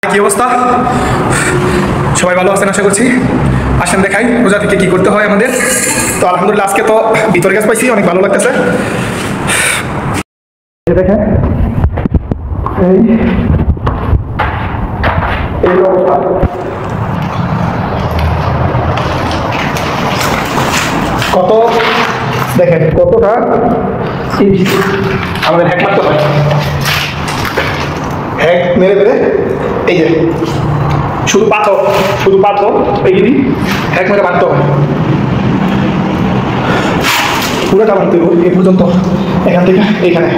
কি অবস্থা? সবাই ভালো আছেন আশা করছি। আসেন দেখাই রোজা থেকে কি করতে হয় আমাদের। তো আলহামদুলিল্লাহ আজকে তো ভিতরে গাছ পাইছি, অনেক ভালো লাগতেছে। দেখেন এই অবস্থা। কত দেখেন কতটা আমাদের হ্যাক মারতে হয়। হ্যাক মেরে মেরে এই যে শুধু পাথর এইগুলি হ্যাক মেরে মারতে হয়। পুরোটা মারতে হবে এ পর্যন্ত, এখান থেকে এইখানে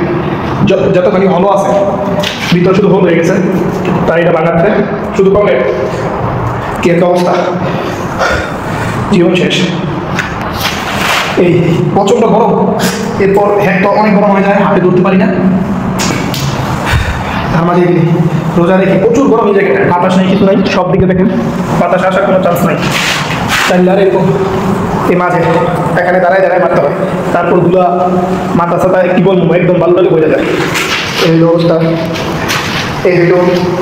যতখানি হলো আছে ভিতর শুধু হোল হয়ে গেছে, তাই এটা বানাচ্ছে শুধু কমে। কি একটা অবস্থা, জীবন শেষ। এই প্রচন্ড গরম, এরপর হ্যাক তো অনেক গরম হয়ে যায়, হাতে ধরতে পারি না। তার মাঝে রোজা রেখে প্রচুর গরম এই জায়গাটা, বাতাস নেই, কিছু নাই, সব দিকে দেখেন বাতাস আসার কোনো চান্স নাই। তাহলে আর এরকম এই মাঝে এখানে দাঁড়ায় মারতে হয়। তারপর গুলা মাথা সাথে কি বলবো, একদম ভালো লাগে বোঝা যায়। এই অবস্থা, এই হলো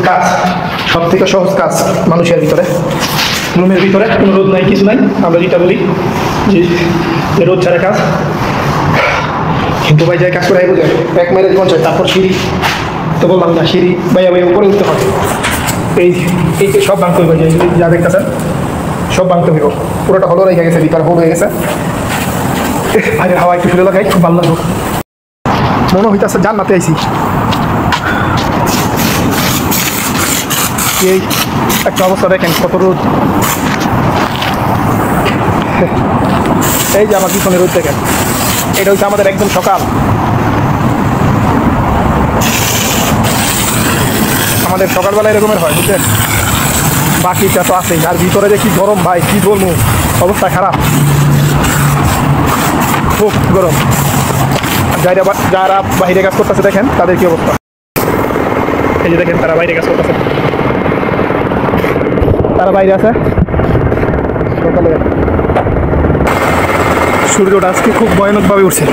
কাজ, সব থেকে সহজ কাজ মানুষের ভিতরে। রুমের ভিতরে কোনো রোদ নাই, কিছু নাই, আমরা যেটা বলি যে রোদ ছাড়া কাজ। কিন্তু ভাই যাই কাজ করে বোঝে এক মেরে পৌঁছায়। তারপর সিঁড়ি তো বললাম না, সিঁড়ি ভাইয়া উপরে উঠতে হবে। এই সব ভাঙতে হবে, যা দেখতেছেন সব ভাঙতে হইব। পুরোটা হলো রেখে গেছে, ভিতরে হোল হয়ে গেছে। বাইরের হাওয়া একটু ফিরে লাগাই, খুব ভালো লাগলো, মনে হইতেছে জান্নাতে আইছি। এই একটা অবস্থা দেখেন, কত রোদ। এই যে আমার পিছনে রোদ দেখেন, এটা হচ্ছে আমাদের একদম সকাল। আমাদের সকালবেলা এরকমের হয়, বুঝলেন। বাকিটা তো আছেই, আর ভিতরে যে কি গরম ভাই, কি বলবো, অবস্থা খারাপ, খুব গরম। যারা বাইরে কাজ করতেছে দেখেন তাদের কি অবস্থা। এই যে দেখেন তারা বাইরে কাজ করতেছে, তারা বাইরে আছে। সকালে সূর্যটা আজকে খুব ভয়ানকভাবে উঠছে।